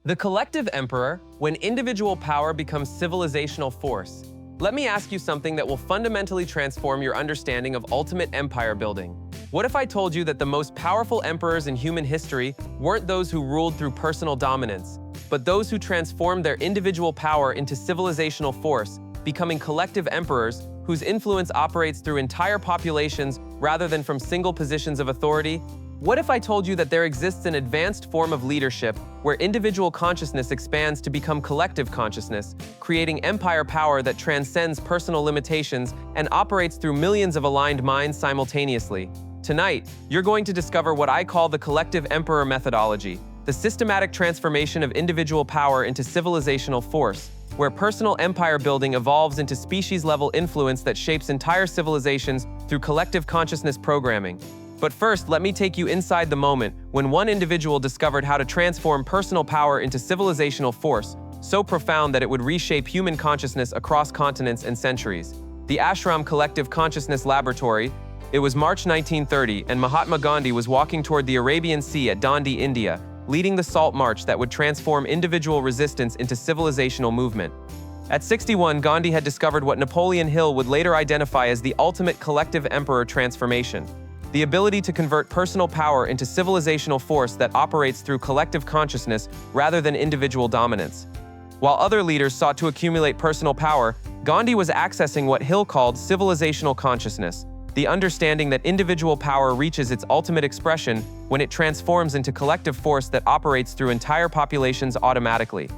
The collective emperor, when individual power becomes civilizational force. Let me ask you something that will fundamentally transform your understanding of ultimate empire building. What if I told you that the most powerful emperors in human history weren't those who ruled through personal dominance, but those who transformed their individual power into civilizational force, becoming collective emperors whose influence operates through entire populations rather than from single positions of authority? What if I told you that there exists an advanced form of leadership where individual consciousness expands to become collective consciousness, creating empire power that transcends personal limitations and operates through millions of aligned minds simultaneously? Tonight, you're going to discover what I call the collective emperor methodology, the systematic transformation of individual power into civilizational force, where personal empire building evolves into species-level influence that shapes entire civilizations through collective consciousness programming. But first, let me take you inside the moment when one individual discovered how to transform personal power into civilizational force, so profound that it would reshape human consciousness across continents and centuries. The Ashram Collective Consciousness Laboratory. It was March 1930, and Mahatma Gandhi was walking toward the Arabian Sea at Dandi, India, leading the Salt March that would transform individual resistance into civilizational movement. At 61, Gandhi had discovered what Napoleon Hill would later identify as the ultimate collective emperor transformation. The ability to convert personal power into civilizational force that operates through collective consciousness rather than individual dominance. While other leaders sought to accumulate personal power, Gandhi was accessing what Hill called civilizational consciousness, the understanding that individual power reaches its ultimate expression when it transforms into collective force that operates through entire populations automatically.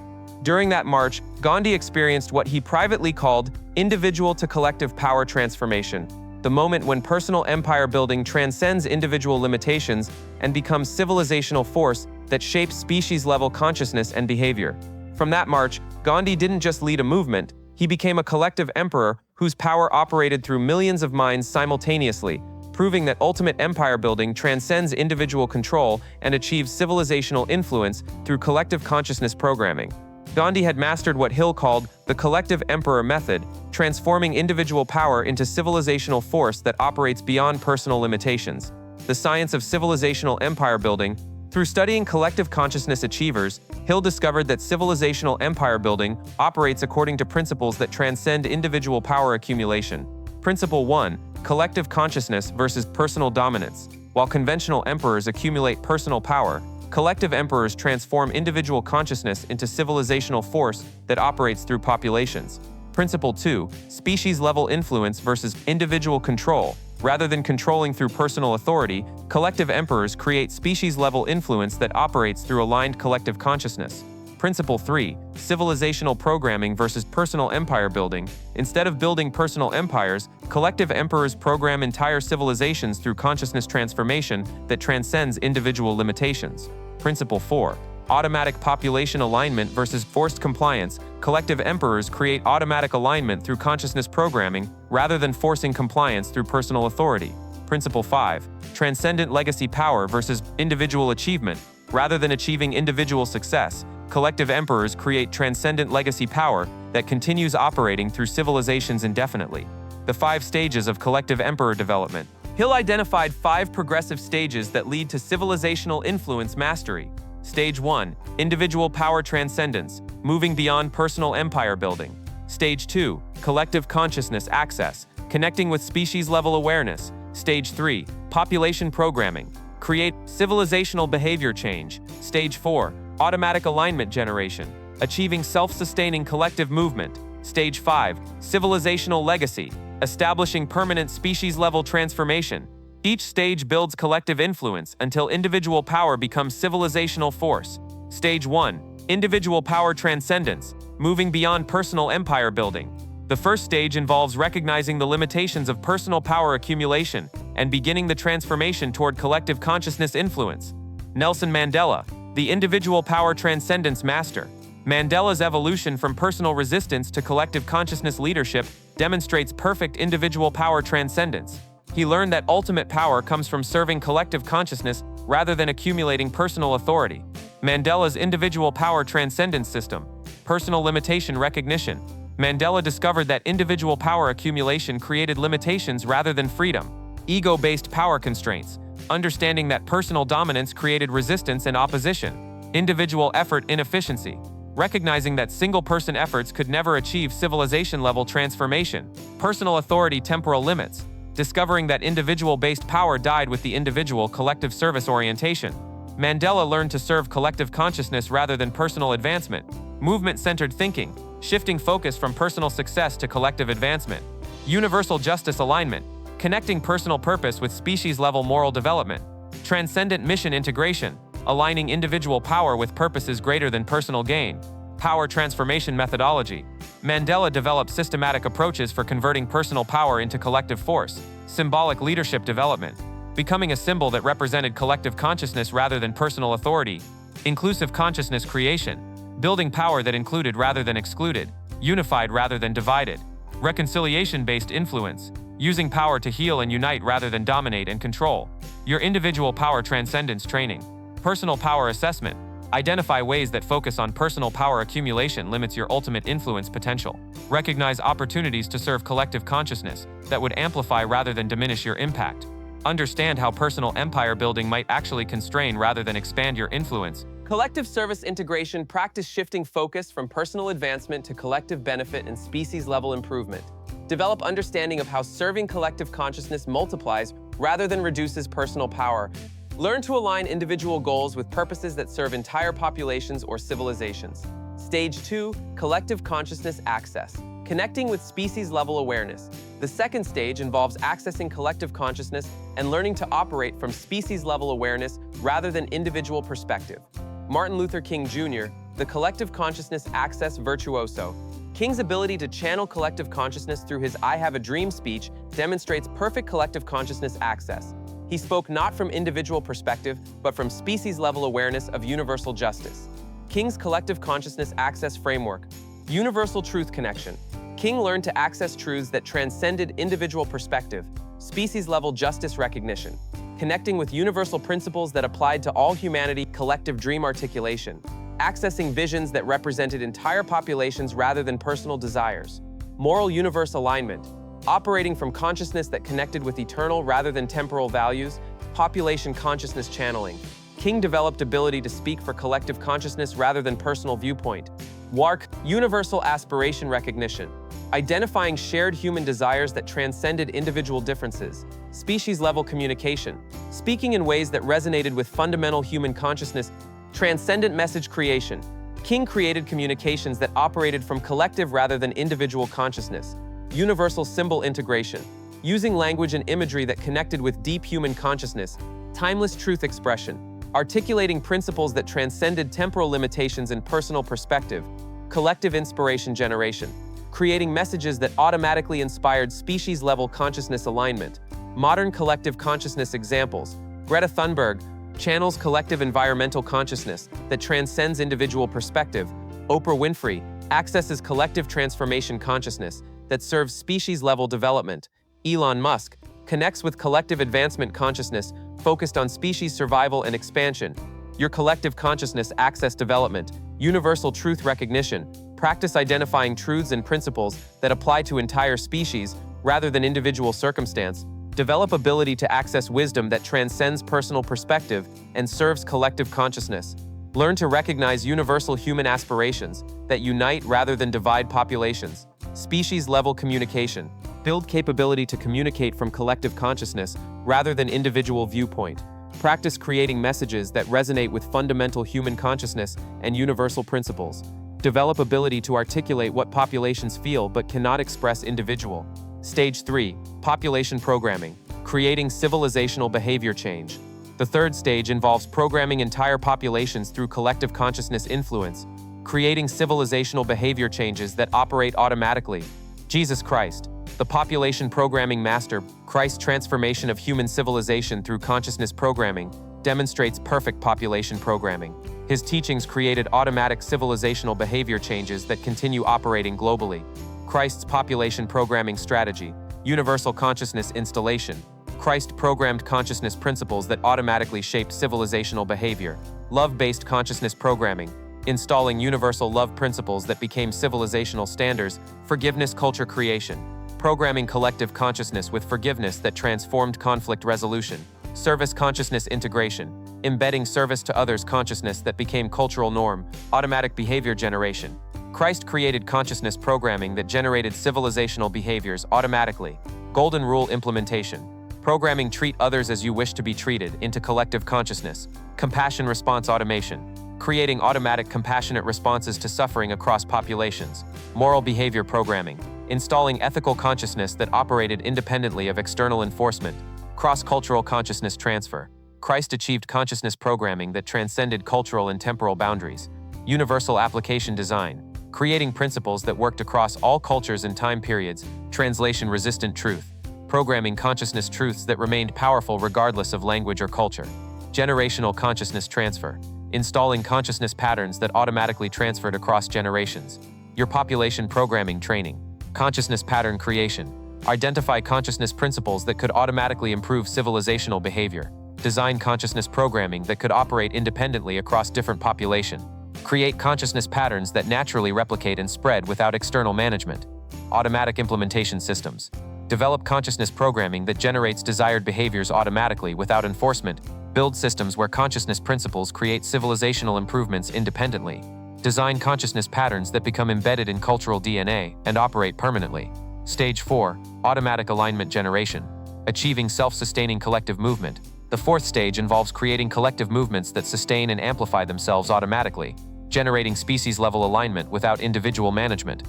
During that march, Gandhi experienced what he privately called individual to collective power transformation, the moment when personal empire building transcends individual limitations and becomes civilizational force that shapes species-level consciousness and behavior. From that march, Gandhi didn't just lead a movement, he became a collective emperor whose power operated through millions of minds simultaneously, proving that ultimate empire building transcends individual control and achieves civilizational influence through collective consciousness programming. Gandhi had mastered what Hill called the collective emperor method, transforming individual power into civilizational force that operates beyond personal limitations. The science of civilizational empire building. Through studying collective consciousness achievers, Hill discovered that civilizational empire building operates according to principles that transcend individual power accumulation. Principle 1. Collective consciousness versus personal dominance. While conventional emperors accumulate personal power, collective emperors transform individual consciousness into civilizational force that operates through populations. Principle 2. Species-level influence versus individual control. Rather than controlling through personal authority, collective emperors create species-level influence that operates through aligned collective consciousness. Principle 3. Civilizational programming versus personal empire building. Instead of building personal empires, collective emperors program entire civilizations through consciousness transformation that transcends individual limitations. Principle 4. Automatic population alignment versus forced compliance. Collective emperors create automatic alignment through consciousness programming rather than forcing compliance through personal authority. Principle 5. Transcendent legacy power versus individual achievement. Rather than achieving individual success, collective emperors create transcendent legacy power that continues operating through civilizations indefinitely. The 5 stages of collective emperor development. Hill identified 5 progressive stages that lead to civilizational influence mastery. Stage 1. Individual power transcendence, moving beyond personal empire building. Stage 2. Collective consciousness access, connecting with species-level awareness. Stage 3. Population programming, create civilizational behavior change. Stage 4. Automatic alignment generation, achieving self-sustaining collective movement. Stage 5. Civilizational legacy, establishing permanent species-level transformation. Each stage builds collective influence until individual power becomes civilizational force. Stage 1. Individual power transcendence, moving beyond personal empire building. The first stage involves recognizing the limitations of personal power accumulation and beginning the transformation toward collective consciousness influence. Nelson Mandela, the individual power transcendence master. Mandela's evolution from personal resistance to collective consciousness leadership demonstrates perfect individual power transcendence. He learned that ultimate power comes from serving collective consciousness rather than accumulating personal authority. Mandela's individual power transcendence system. Personal limitation recognition. Mandela discovered that individual power accumulation created limitations rather than freedom. Ego-based power constraints. Understanding that personal dominance created resistance and opposition. Individual effort inefficiency. Recognizing that single-person efforts could never achieve civilization-level transformation. Personal authority temporal limits. Discovering that individual-based power died with the individual collective service orientation. Mandela learned to serve collective consciousness rather than personal advancement. Movement-centered thinking. Shifting focus from personal success to collective advancement. Universal justice alignment. Connecting personal purpose with species-level moral development. Transcendent mission integration. Aligning individual power with purposes greater than personal gain. Power transformation methodology. Mandela developed systematic approaches for converting personal power into collective force. Symbolic leadership development. Becoming a symbol that represented collective consciousness rather than personal authority. Inclusive consciousness creation. Building power that included rather than excluded. Unified rather than divided. Reconciliation-based influence. Using power to heal and unite rather than dominate and control. Your individual power transcendence training. Personal power assessment. Identify ways that focus on personal power accumulation limits your ultimate influence potential. Recognize opportunities to serve collective consciousness that would amplify rather than diminish your impact. Understand how personal empire building might actually constrain rather than expand your influence. Collective service integration. Practice shifting focus from personal advancement to collective benefit and species-level improvement. Develop understanding of how serving collective consciousness multiplies rather than reduces personal power. Learn to align individual goals with purposes that serve entire populations or civilizations. Stage 2, collective consciousness access. Connecting with species-level awareness. The second stage involves accessing collective consciousness and learning to operate from species-level awareness rather than individual perspective. Martin Luther King Jr., the collective consciousness access virtuoso. King's ability to channel collective consciousness through his "I Have a Dream" speech demonstrates perfect collective consciousness access. He spoke not from individual perspective, but from species-level awareness of universal justice. King's collective consciousness access framework. Universal truth connection. King learned to access truths that transcended individual perspective, species-level justice recognition, connecting with universal principles that applied to all humanity, collective dream articulation, accessing visions that represented entire populations rather than personal desires, moral universe alignment, operating from consciousness that connected with eternal rather than temporal values, population consciousness channeling. King developed ability to speak for collective consciousness rather than personal viewpoint. WARC, universal aspiration recognition, identifying shared human desires that transcended individual differences. Species-level communication, speaking in ways that resonated with fundamental human consciousness. Transcendent message creation. King created communications that operated from collective rather than individual consciousness. Universal symbol integration, using language and imagery that connected with deep human consciousness. Timeless truth expression, articulating principles that transcended temporal limitations and personal perspective. Collective inspiration generation, creating messages that automatically inspired species-level consciousness alignment. Modern collective consciousness examples. Greta Thunberg channels collective environmental consciousness that transcends individual perspective. Oprah Winfrey accesses collective transformation consciousness that serves species-level development. Elon Musk connects with collective advancement consciousness focused on species survival and expansion. Your collective consciousness access development. Universal truth recognition. Practice identifying truths and principles that apply to entire species rather than individual circumstance. Develop ability to access wisdom that transcends personal perspective and serves collective consciousness. Learn to recognize universal human aspirations that unite rather than divide populations. Species-level communication. Build capability to communicate from collective consciousness rather than individual viewpoint. Practice creating messages that resonate with fundamental human consciousness and universal principles. Develop ability to articulate what populations feel but cannot express individual. Stage 3, population programming, creating civilizational behavior change. The third stage involves programming entire populations through collective consciousness influence, creating civilizational behavior changes that operate automatically. Jesus Christ, the population programming master, Christ's transformation of human civilization through consciousness programming, demonstrates perfect population programming. His teachings created automatic civilizational behavior changes that continue operating globally. Christ's population programming strategy, universal consciousness installation. Christ programmed consciousness principles that automatically shaped civilizational behavior. Love-based consciousness programming, installing universal love principles that became civilizational standards. Forgiveness culture creation, programming collective consciousness with forgiveness that transformed conflict resolution. Service consciousness integration, embedding service to others consciousness that became cultural norm, automatic behavior generation. Christ created consciousness programming that generated civilizational behaviors automatically. Golden rule implementation. Programming treat others as you wish to be treated into collective consciousness. Compassion response automation. Creating automatic compassionate responses to suffering across populations. Moral behavior programming. Installing ethical consciousness that operated independently of external enforcement. Cross-cultural consciousness transfer. Christ achieved consciousness programming that transcended cultural and temporal boundaries. Universal application design. Creating principles that worked across all cultures and time periods. Translation-resistant truth. Programming consciousness truths that remained powerful regardless of language or culture. Generational consciousness transfer. Installing consciousness patterns that automatically transferred across generations. Your population programming training. Consciousness pattern creation. Identify consciousness principles that could automatically improve civilizational behavior. Design consciousness programming that could operate independently across different populations. Create consciousness patterns that naturally replicate and spread without external management. Automatic implementation systems. Develop consciousness programming that generates desired behaviors automatically without enforcement. Build systems where consciousness principles create civilizational improvements independently. Design consciousness patterns that become embedded in cultural DNA and operate permanently. Stage 4. Automatic alignment generation. Achieving self-sustaining collective movement. The fourth stage involves creating collective movements that sustain and amplify themselves automatically, generating species-level alignment without individual management.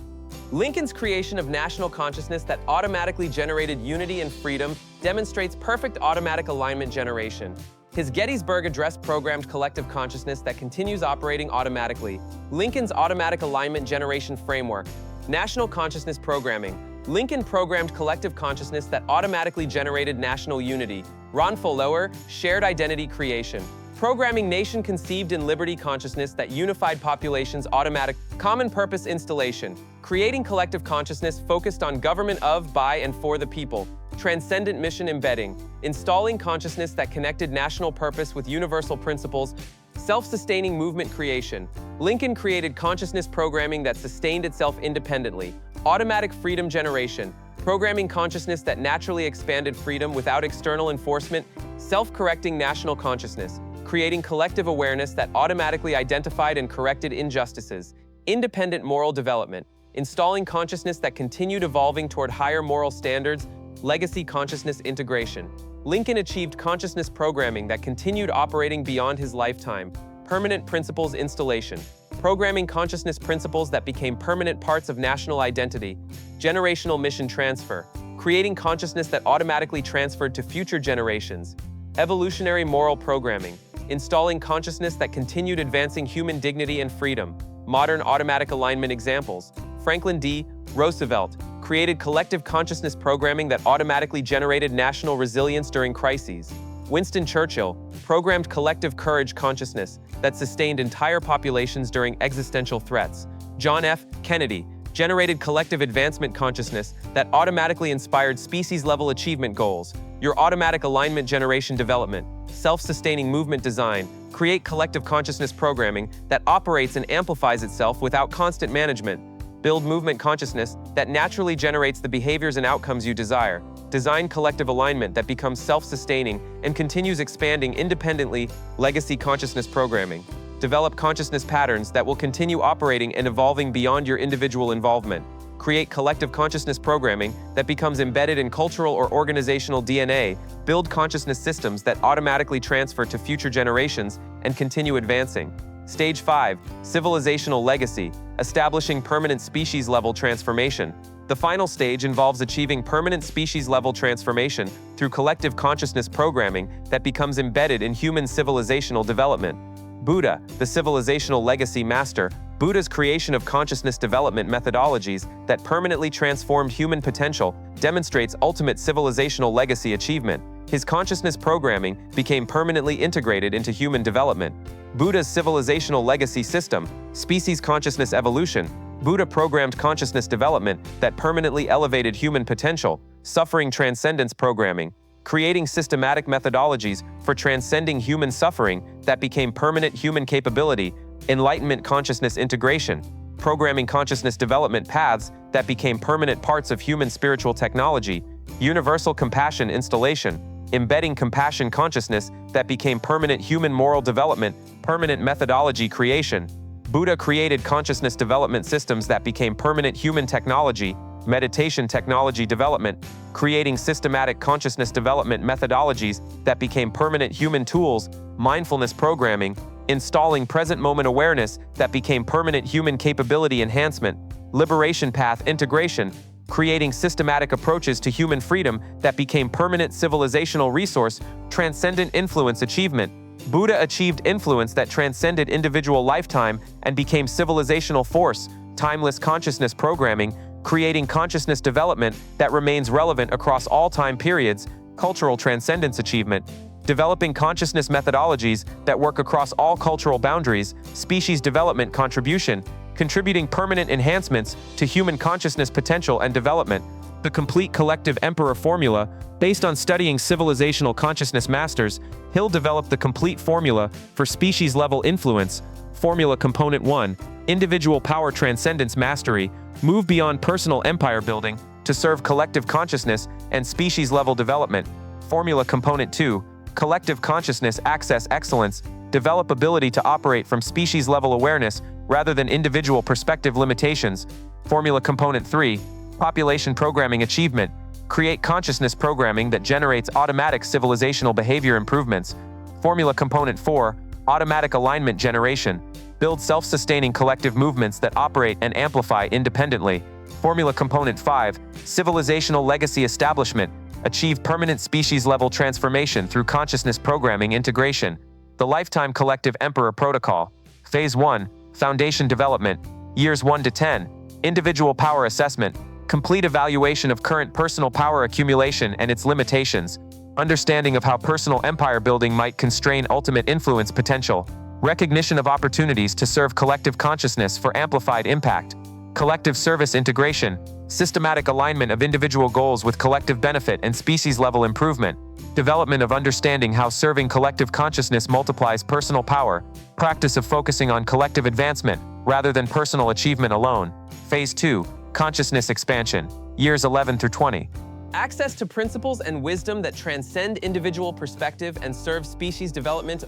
Lincoln's creation of national consciousness that automatically generated unity and freedom demonstrates perfect automatic alignment generation. His Gettysburg Address programmed collective consciousness that continues operating automatically. Lincoln's automatic alignment generation framework. National consciousness programming. Lincoln programmed collective consciousness that automatically generated national unity. Ron Follower, shared identity creation. Programming nation conceived in liberty consciousness that unified populations automatic. Common purpose installation. Creating collective consciousness focused on government of, by, and for the people. Transcendent mission embedding. Installing consciousness that connected national purpose with universal principles. Self-sustaining movement creation. Lincoln created consciousness programming that sustained itself independently. Automatic freedom generation. Programming consciousness that naturally expanded freedom without external enforcement. Self-correcting national consciousness. Creating collective awareness that automatically identified and corrected injustices. Independent moral development. Installing consciousness that continued evolving toward higher moral standards. Legacy consciousness integration. Lincoln achieved consciousness programming that continued operating beyond his lifetime. Permanent principles installation. Programming consciousness principles that became permanent parts of national identity. Generational mission transfer. Creating consciousness that automatically transferred to future generations. Evolutionary moral programming. Installing consciousness that continued advancing human dignity and freedom. Modern automatic alignment examples. Franklin D. Roosevelt created collective consciousness programming that automatically generated national resilience during crises. Winston Churchill programmed collective courage consciousness that sustained entire populations during existential threats. John F. Kennedy generated collective advancement consciousness that automatically inspired species-level achievement goals. Your automatic alignment generation development, self-sustaining movement design, create collective consciousness programming that operates and amplifies itself without constant management. Build movement consciousness that naturally generates the behaviors and outcomes you desire. Design collective alignment that becomes self-sustaining and continues expanding independently. Legacy consciousness programming. Develop consciousness patterns that will continue operating and evolving beyond your individual involvement. Create collective consciousness programming that becomes embedded in cultural or organizational DNA. Build consciousness systems that automatically transfer to future generations and continue advancing. Stage 5. Civilizational legacy. Establishing permanent species-level transformation. The final stage involves achieving permanent species-level transformation through collective consciousness programming that becomes embedded in human civilizational development. Buddha, the civilizational legacy master. Buddha's creation of consciousness development methodologies that permanently transformed human potential demonstrates ultimate civilizational legacy achievement. His consciousness programming became permanently integrated into human development. Buddha's civilizational legacy system, species consciousness evolution. Buddha programmed consciousness development that permanently elevated human potential. Suffering transcendence programming. Creating systematic methodologies for transcending human suffering that became permanent human capability. Enlightenment consciousness integration. Programming consciousness development paths that became permanent parts of human spiritual technology. Universal compassion installation. embedding compassion consciousness that became permanent human moral development, permanent methodology creation. Buddha created consciousness development systems that became permanent human technology, meditation technology development, creating systematic consciousness development methodologies that became permanent human tools, mindfulness programming, installing present moment awareness that became permanent human capability enhancement, liberation path integration, creating systematic approaches to human freedom that became permanent civilizational resource, transcendent influence achievement. Buddha achieved influence that transcended individual lifetime and became civilizational force, timeless consciousness programming, creating consciousness development that remains relevant across all time periods, cultural transcendence achievement, developing consciousness methodologies that work across all cultural boundaries, species development contribution, contributing permanent enhancements to human consciousness potential and development. The complete collective emperor formula, based on studying civilizational consciousness masters, Hill developed the complete formula for species-level influence. Formula Component 1, individual power transcendence mastery, move beyond personal empire building to serve collective consciousness and species-level development. Formula Component 2, collective consciousness access excellence, develop ability to operate from species-level awareness rather than individual perspective limitations. Formula Component 3, population programming achievement, create consciousness programming that generates automatic civilizational behavior improvements. Formula Component 4, automatic alignment generation, build self-sustaining collective movements that operate and amplify independently. Formula Component 5, civilizational legacy establishment, achieve permanent species-level transformation through consciousness programming integration. The Lifetime Collective Emperor Protocol. Phase 1, Foundation Development, Years 1 to 10, Individual Power Assessment, complete evaluation of current personal power accumulation and its limitations, understanding of how personal empire building might constrain ultimate influence potential, recognition of opportunities to serve collective consciousness for amplified impact, collective service integration, systematic alignment of individual goals with collective benefit and species-level improvement, development of understanding how serving collective consciousness multiplies personal power, practice of focusing on collective advancement rather than personal achievement alone. Phase 2, Consciousness Expansion, Years 11 through 20. Access to principles and wisdom that transcend individual perspective and serve species development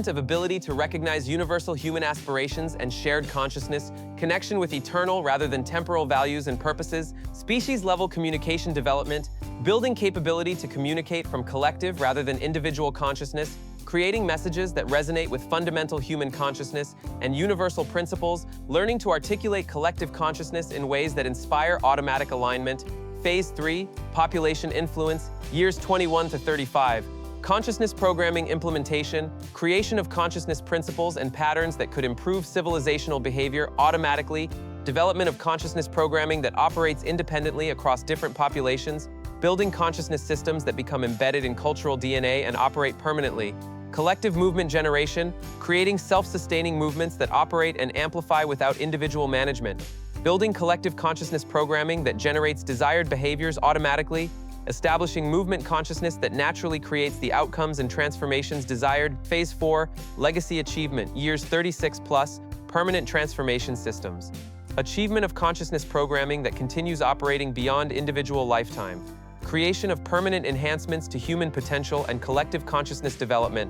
of ability to recognize universal human aspirations and shared consciousness, connection with eternal rather than temporal values and purposes, species-level communication development, building capability to communicate from collective rather than individual consciousness, creating messages that resonate with fundamental human consciousness and universal principles, learning to articulate collective consciousness in ways that inspire automatic alignment. Phase 3, Population Influence, Years 21 to 35, Consciousness Programming Implementation, creation of consciousness principles and patterns that could improve civilizational behavior automatically, development of consciousness programming that operates independently across different populations, building consciousness systems that become embedded in cultural DNA and operate permanently, collective movement generation, creating self-sustaining movements that operate and amplify without individual management, building collective consciousness programming that generates desired behaviors automatically, establishing movement consciousness that naturally creates the outcomes and transformations desired. Phase 4, Legacy Achievement, Years 36 plus, Permanent Transformation Systems. Achievement of consciousness programming that continues operating beyond individual lifetime. Creation of permanent enhancements to human potential and collective consciousness development.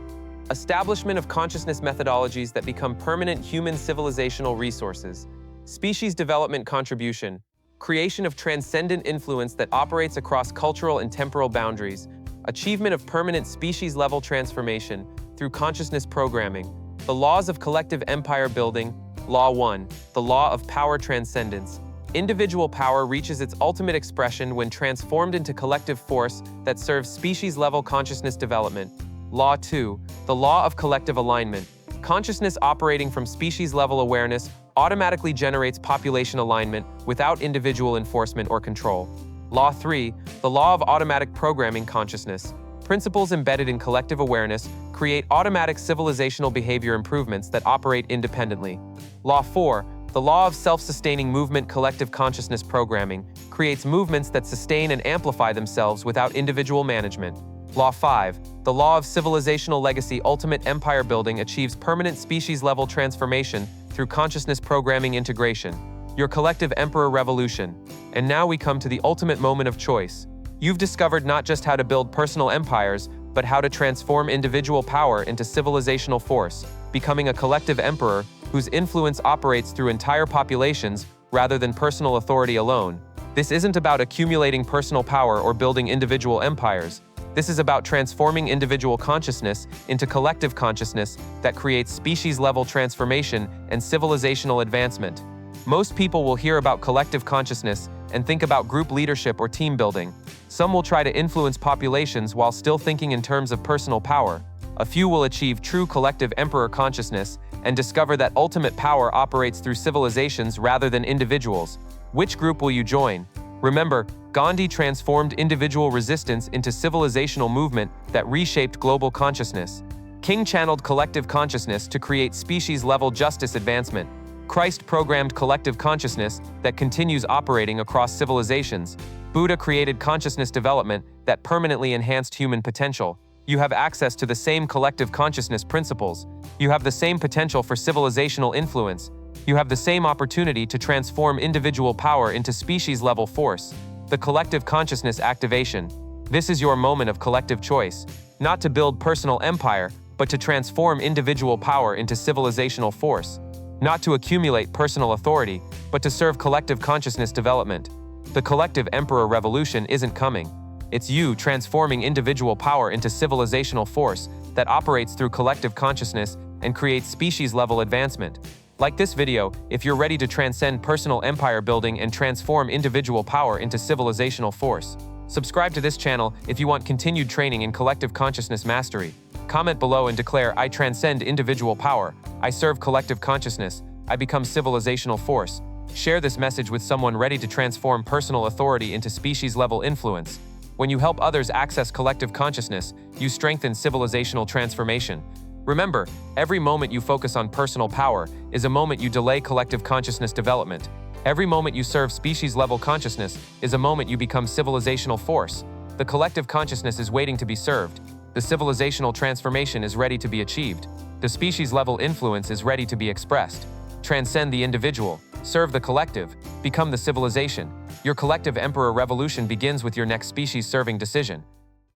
Establishment of consciousness methodologies that become permanent human civilizational resources. Species development contribution, creation of transcendent influence that operates across cultural and temporal boundaries, achievement of permanent species-level transformation through consciousness programming, the laws of collective empire building. Law 1, the law of power transcendence. Individual power reaches its ultimate expression when transformed into collective force that serves species-level consciousness development. Law 2, the law of collective alignment. Consciousness operating from species-level awareness automatically generates population alignment without individual enforcement or control. Law 3, the law of automatic programming consciousness. Principles embedded in collective awareness create automatic civilizational behavior improvements that operate independently. Law 4, the law of self-sustaining movement collective consciousness programming creates movements that sustain and amplify themselves without individual management. Law 5, the law of civilizational legacy ultimate empire building achieves permanent species-level transformation through consciousness programming integration. Your collective emperor revolution. And now we come to the ultimate moment of choice. You've discovered not just how to build personal empires, but how to transform individual power into civilizational force, becoming a collective emperor whose influence operates through entire populations rather than personal authority alone. This isn't about accumulating personal power or building individual empires. This is about transforming individual consciousness into collective consciousness that creates species-level transformation and civilizational advancement. Most people will hear about collective consciousness and think about group leadership or team building. Some will try to influence populations while still thinking in terms of personal power. A few will achieve true collective emperor consciousness and discover that ultimate power operates through civilizations rather than individuals. Which group will you join? Remember, Gandhi transformed individual resistance into civilizational movement that reshaped global consciousness. King channeled collective consciousness to create species-level justice advancement. Christ programmed collective consciousness that continues operating across civilizations. Buddha created consciousness development that permanently enhanced human potential. You have access to the same collective consciousness principles. You have the same potential for civilizational influence. You have the same opportunity to transform individual power into species-level force. The collective consciousness activation. This is your moment of collective choice. Not to build personal empire, but to transform individual power into civilizational force. Not to accumulate personal authority, but to serve collective consciousness development. The collective emperor revolution isn't coming. It's you transforming individual power into civilizational force that operates through collective consciousness and creates species-level advancement. Like this video, if you're ready to transcend personal empire building and transform individual power into civilizational force. Subscribe to this channel if you want continued training in collective consciousness mastery. Comment below and declare, I transcend individual power, I serve collective consciousness, I become civilizational force. Share this message with someone ready to transform personal authority into species-level influence. When you help others access collective consciousness, you strengthen civilizational transformation. Remember, every moment you focus on personal power is a moment you delay collective consciousness development. Every moment you serve species-level consciousness is a moment you become civilizational force. The collective consciousness is waiting to be served. The civilizational transformation is ready to be achieved. The species-level influence is ready to be expressed. Transcend the individual, serve the collective, become the civilization. Your collective emperor revolution begins with your next species-serving decision.